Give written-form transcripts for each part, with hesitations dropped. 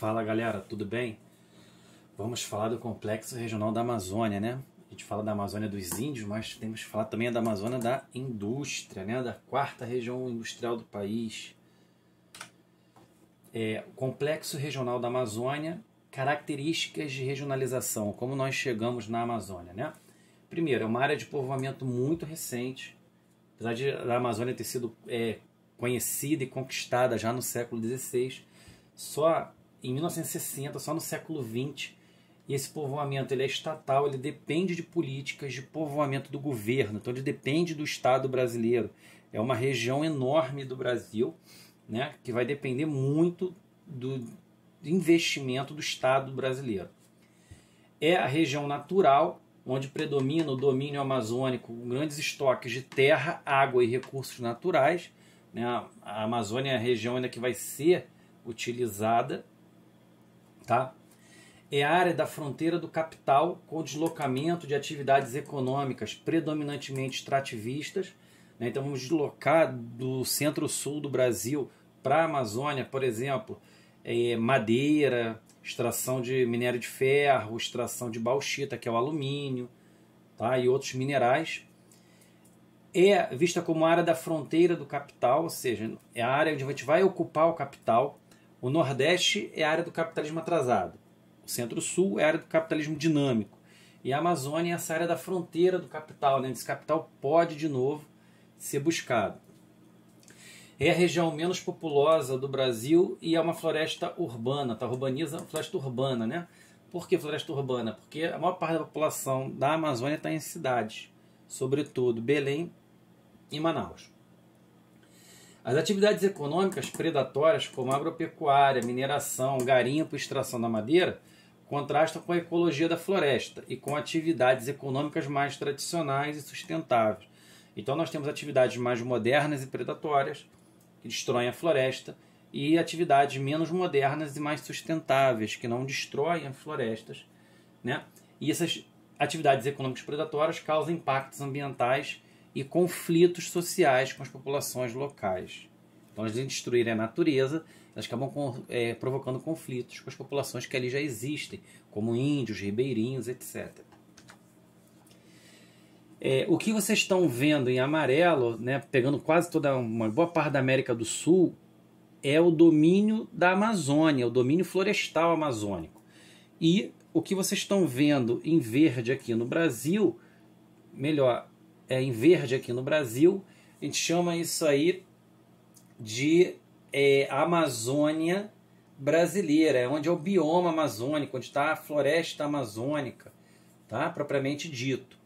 Fala galera, tudo bem? Vamos falar do complexo regional da Amazônia, né? A gente fala da Amazônia dos índios, mas temos que falar também da Amazônia da indústria, né? Da quarta região industrial do país. O complexo regional da Amazônia, características de regionalização, como nós chegamos na Amazônia, né? Primeiro, é uma área de povoamento muito recente, apesar da Amazônia ter sido conhecida e conquistada já no século XVI, só em 1960, só no século XX, e esse povoamento ele é estatal, ele depende de políticas de povoamento do governo, então ele depende do Estado brasileiro. É uma região enorme do Brasil, né, que vai depender muito do investimento do Estado brasileiro. É a região natural, onde predomina o domínio amazônico, com grandes estoques de terra, água e recursos naturais. Né? A Amazônia é a região ainda que vai ser utilizada. Tá? É a área da fronteira do capital, com deslocamento de atividades econômicas predominantemente extrativistas. Né? Então vamos deslocar do centro-sul do Brasil para a Amazônia, por exemplo, madeira, extração de minério de ferro, extração de bauxita, que é o alumínio, tá? E outros minerais. É vista como área da fronteira do capital, ou seja, é a área onde a gente vai ocupar o capital. O Nordeste é a área do capitalismo atrasado. O Centro-Sul é a área do capitalismo dinâmico. E a Amazônia é essa área da fronteira do capital, né? Esse capital pode, de novo, ser buscado. É a região menos populosa do Brasil e é uma floresta urbana, tá? Urbaniza, floresta urbana, né? Por que floresta urbana? Porque a maior parte da população da Amazônia está em cidades, sobretudo Belém e Manaus. As atividades econômicas predatórias, como agropecuária, mineração, garimpo e extração da madeira, contrastam com a ecologia da floresta e com atividades econômicas mais tradicionais e sustentáveis. Então nós temos atividades mais modernas e predatórias, que destroem a floresta, e atividades menos modernas e mais sustentáveis, que não destroem as florestas. Né? E essas atividades econômicas predatórias causam impactos ambientais e conflitos sociais com as populações locais. Então, elas destruírem a natureza, elas acabam provocando conflitos com as populações que ali já existem, como índios, ribeirinhos, etc. O que vocês estão vendo em amarelo, né, pegando quase uma boa parte da América do Sul, é o domínio da Amazônia, o domínio florestal amazônico. E o que vocês estão vendo em verde aqui no Brasil, em verde aqui no Brasil, a gente chama isso aí de Amazônia brasileira, onde é o bioma amazônico, onde está a floresta amazônica, tá? Propriamente dito.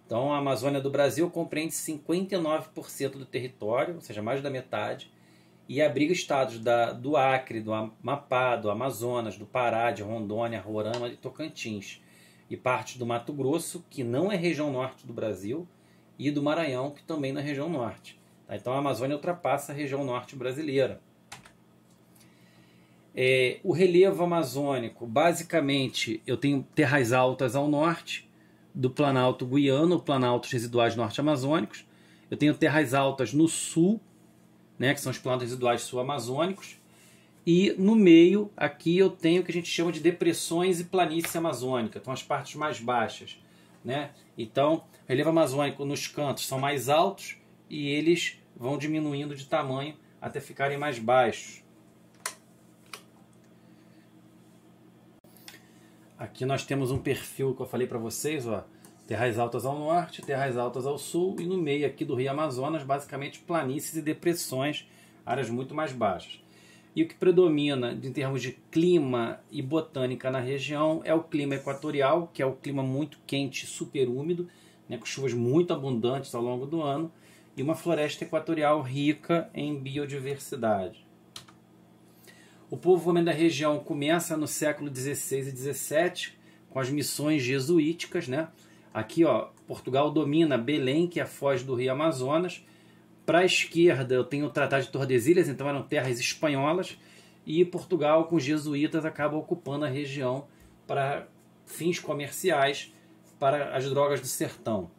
Então a Amazônia do Brasil compreende 59% do território, ou seja, mais da metade, e abriga estados do Acre, do Amapá, do Amazonas, do Pará, de Rondônia, Roraima e Tocantins, e parte do Mato Grosso, que não é região norte do Brasil, e do Maranhão, que também não é região norte. Tá? Então a Amazônia ultrapassa a região norte brasileira. O relevo amazônico, basicamente, eu tenho terras altas ao norte, do Planalto Guiano, Planaltos Residuais Norte-Amazônicos. Eu tenho terras altas no sul, né, que são os planaltos residuais sul-amazônicos. E no meio, aqui eu tenho o que a gente chama de depressões e planície amazônica, então as partes mais baixas. Né? Então, o relevo amazônico nos cantos são mais altos e eles vão diminuindo de tamanho até ficarem mais baixos. Aqui nós temos um perfil que eu falei para vocês, ó, terras altas ao norte, terras altas ao sul, e no meio aqui do Rio Amazonas, basicamente planícies e depressões, áreas muito mais baixas. E o que predomina em termos de clima e botânica na região é o clima equatorial, que é o clima muito quente e super úmido, né, com chuvas muito abundantes ao longo do ano, e uma floresta equatorial rica em biodiversidade. O povoamento da região começa no século XVI e XVII, com as missões jesuíticas. Né? Aqui, ó, Portugal domina Belém, que é a foz do Rio Amazonas. Para a esquerda eu tenho o Tratado de Tordesilhas, então eram terras espanholas, e Portugal, com os jesuítas, acaba ocupando a região para fins comerciais, para as drogas do sertão.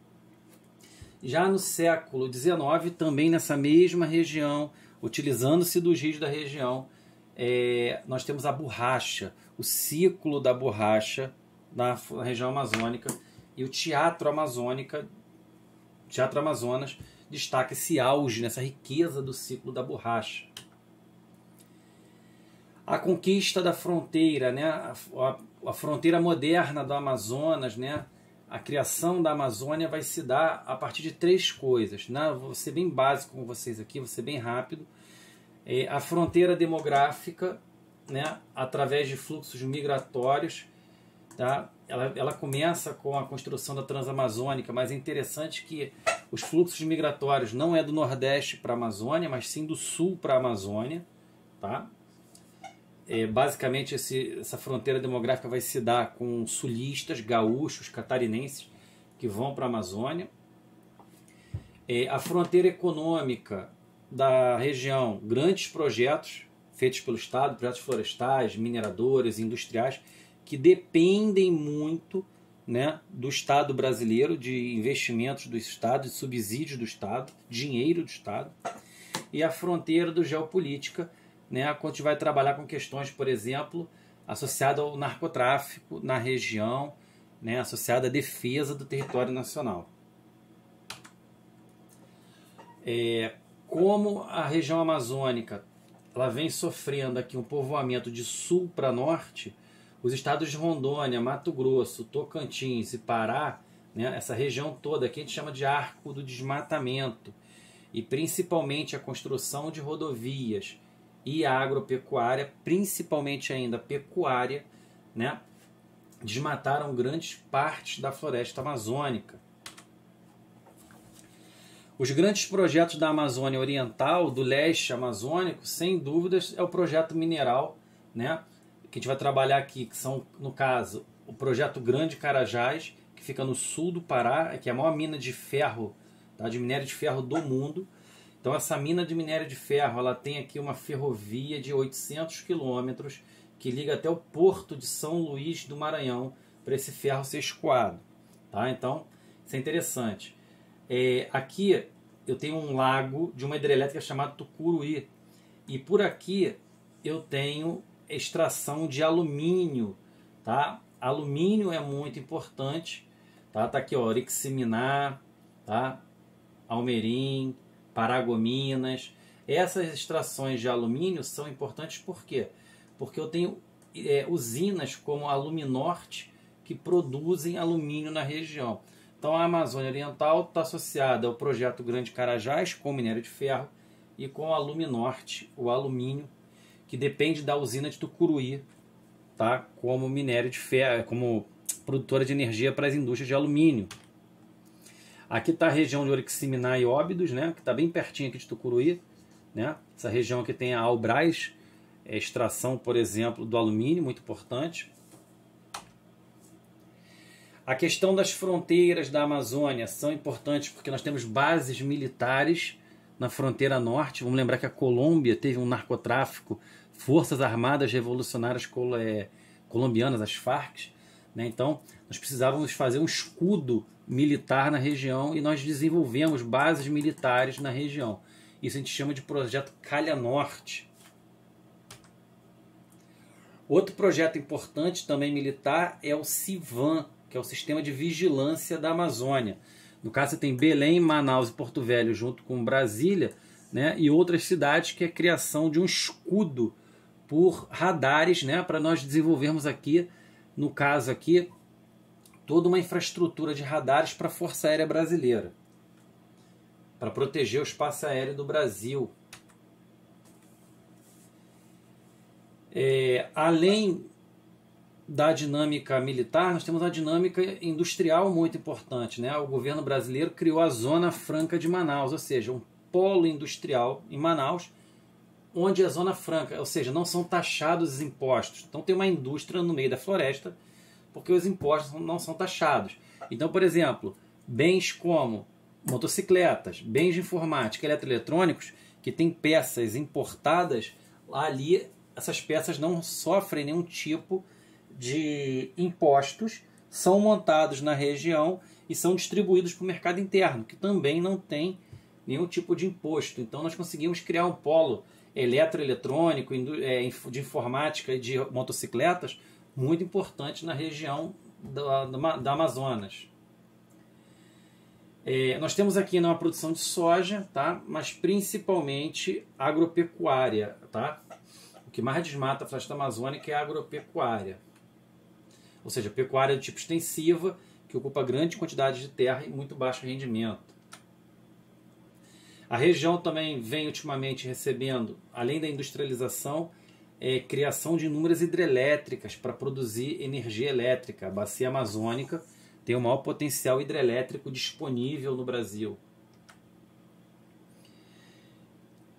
Já no século XIX, também nessa mesma região, utilizando-se dos rios da região, nós temos a borracha, o ciclo da borracha na região amazônica, e o Teatro Amazonas destaca esse auge, nessa riqueza do ciclo da borracha. A conquista da fronteira, né? A fronteira moderna do Amazonas, né? A criação da Amazônia vai se dar a partir de 3 coisas. Né? Vou ser bem básico com vocês aqui, vou ser bem rápido. A fronteira demográfica, né? Através de fluxos migratórios. Tá? Ela começa com a construção da Transamazônica, mas é interessante que os fluxos migratórios não é do Nordeste para a Amazônia, mas sim do Sul para a Amazônia. Tá? Basicamente essa fronteira demográfica vai se dar com sulistas, gaúchos, catarinenses que vão para a Amazônia. A fronteira econômica da região, grandes projetos feitos pelo Estado, projetos florestais, mineradores, industriais, que dependem muito, né, do Estado brasileiro, de investimentos do Estado, de subsídios do Estado, dinheiro do Estado. E a fronteira do geopolítica, né, quando a gente vai trabalhar com questões, por exemplo, associadas ao narcotráfico na região, né, associada à defesa do território nacional. Como a região amazônica ela vem sofrendo aqui um povoamento de sul para norte, os estados de Rondônia, Mato Grosso, Tocantins e Pará, né, essa região toda aqui a gente chama de arco do desmatamento, e principalmente a construção de rodovias e a agropecuária, principalmente ainda a pecuária, né, desmataram grandes partes da floresta amazônica. Os grandes projetos da Amazônia Oriental, do leste amazônico, sem dúvidas, é o projeto mineral, né, que a gente vai trabalhar aqui, que são, no caso, o projeto Grande Carajás, que fica no sul do Pará, que é a maior mina de ferro, tá, de minério de ferro do mundo. Então essa mina de minério de ferro, ela tem aqui uma ferrovia de 800 quilômetros que liga até o porto de São Luís do Maranhão para esse ferro ser escoado. Tá? Então isso é interessante. Aqui eu tenho um lago de uma hidrelétrica chamada Tucuruí, e por aqui eu tenho extração de alumínio. Tá? Alumínio é muito importante. Tá aqui, ó, Oriximiná, tá? Almerim, Paragominas. Essas extrações de alumínio são importantes por quê? Porque eu tenho usinas como a Aluminorte que produzem alumínio na região. Então a Amazônia Oriental está associada ao projeto Grande Carajás com minério de ferro e com a Aluminorte, o alumínio, que depende da usina de Tucuruí, tá? Como minério de ferro, como produtora de energia para as indústrias de alumínio. Aqui está a região de Oriximiná e Óbidos, né, que está bem pertinho aqui de Tucuruí. Né? Essa região aqui tem a Albrás, extração, por exemplo, do alumínio, muito importante. A questão das fronteiras da Amazônia são importantes porque nós temos bases militares na fronteira norte. Vamos lembrar que a Colômbia teve um narcotráfico, Forças Armadas Revolucionárias Colombianas, as Farc. Né? Então, nós precisávamos fazer um escudo militar na região e nós desenvolvemos bases militares na região. Isso a gente chama de projeto Calha Norte. Outro projeto importante também militar é o CIVAM, que é o Sistema de Vigilância da Amazônia. No caso, você tem Belém, Manaus e Porto Velho junto com Brasília, né, e outras cidades, que é a criação de um escudo por radares, né, para nós desenvolvermos aqui, no caso aqui, toda uma infraestrutura de radares para a Força Aérea Brasileira, para proteger o espaço aéreo do Brasil. Além da dinâmica militar, nós temos uma dinâmica industrial muito importante. Né? O governo brasileiro criou a Zona Franca de Manaus, ou seja, um polo industrial em Manaus, onde a Zona Franca, ou seja, não são taxados os impostos. Então tem uma indústria no meio da floresta, porque os impostos não são taxados. Então, por exemplo, bens como motocicletas, bens de informática, eletroeletrônicos, que têm peças importadas, ali essas peças não sofrem nenhum tipo de impostos, são montados na região e são distribuídos para o mercado interno, que também não tem nenhum tipo de imposto. Então nós conseguimos criar um polo eletroeletrônico, de informática e de motocicletas, muito importante na região da Amazonas. Nós temos aqui uma produção de soja, tá? Mas principalmente agropecuária. Tá? O que mais desmata a floresta amazônica é a agropecuária. Ou seja, pecuária de tipo extensiva, que ocupa grande quantidade de terra e muito baixo rendimento. A região também vem ultimamente recebendo, além da industrialização, criação de inúmeras hidrelétricas para produzir energia elétrica. A bacia amazônica tem o maior potencial hidrelétrico disponível no Brasil.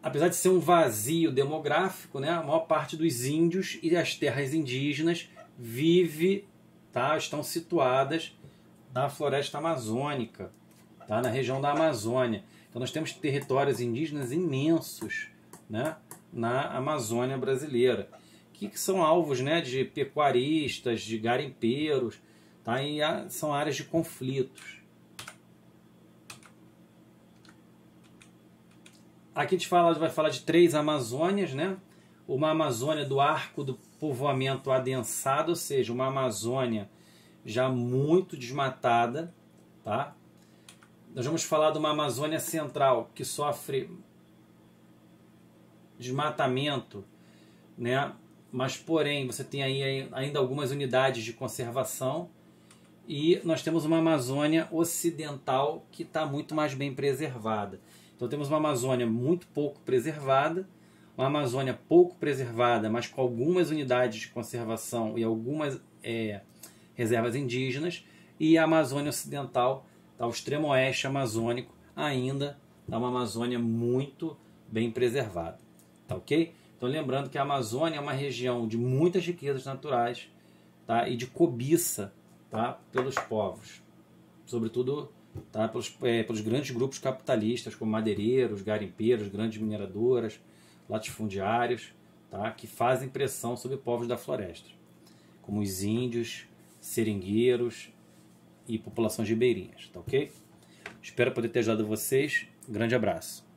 Apesar de ser um vazio demográfico, né, a maior parte dos índios e as terras indígenas estão situadas na floresta amazônica, tá, na região da Amazônia. Então nós temos territórios indígenas imensos, né, na Amazônia brasileira, que são alvos, né, de pecuaristas, de garimpeiros, tá, e são áreas de conflitos. Aqui a gente vai falar de 3 Amazônias, né? Uma Amazônia do arco do povoamento adensado, ou seja, uma Amazônia já muito desmatada, tá? Nós vamos falar de uma Amazônia central que sofre desmatamento, né? Mas porém você tem aí ainda algumas unidades de conservação, e nós temos uma Amazônia ocidental que está muito mais bem preservada. Então temos uma Amazônia muito pouco preservada, uma Amazônia pouco preservada, mas com algumas unidades de conservação e algumas reservas indígenas, e a Amazônia ocidental, o extremo oeste amazônico, ainda é uma Amazônia muito bem preservada. Tá ok? Então lembrando que a Amazônia é uma região de muitas riquezas naturais, tá, e de cobiça, tá, pelos povos, sobretudo, tá, pelos grandes grupos capitalistas como madeireiros, garimpeiros, grandes mineradoras, latifundiários, tá, que fazem pressão sobre povos da floresta, como os índios, seringueiros e populações ribeirinhas. Tá ok? Espero poder ter ajudado vocês. Grande abraço.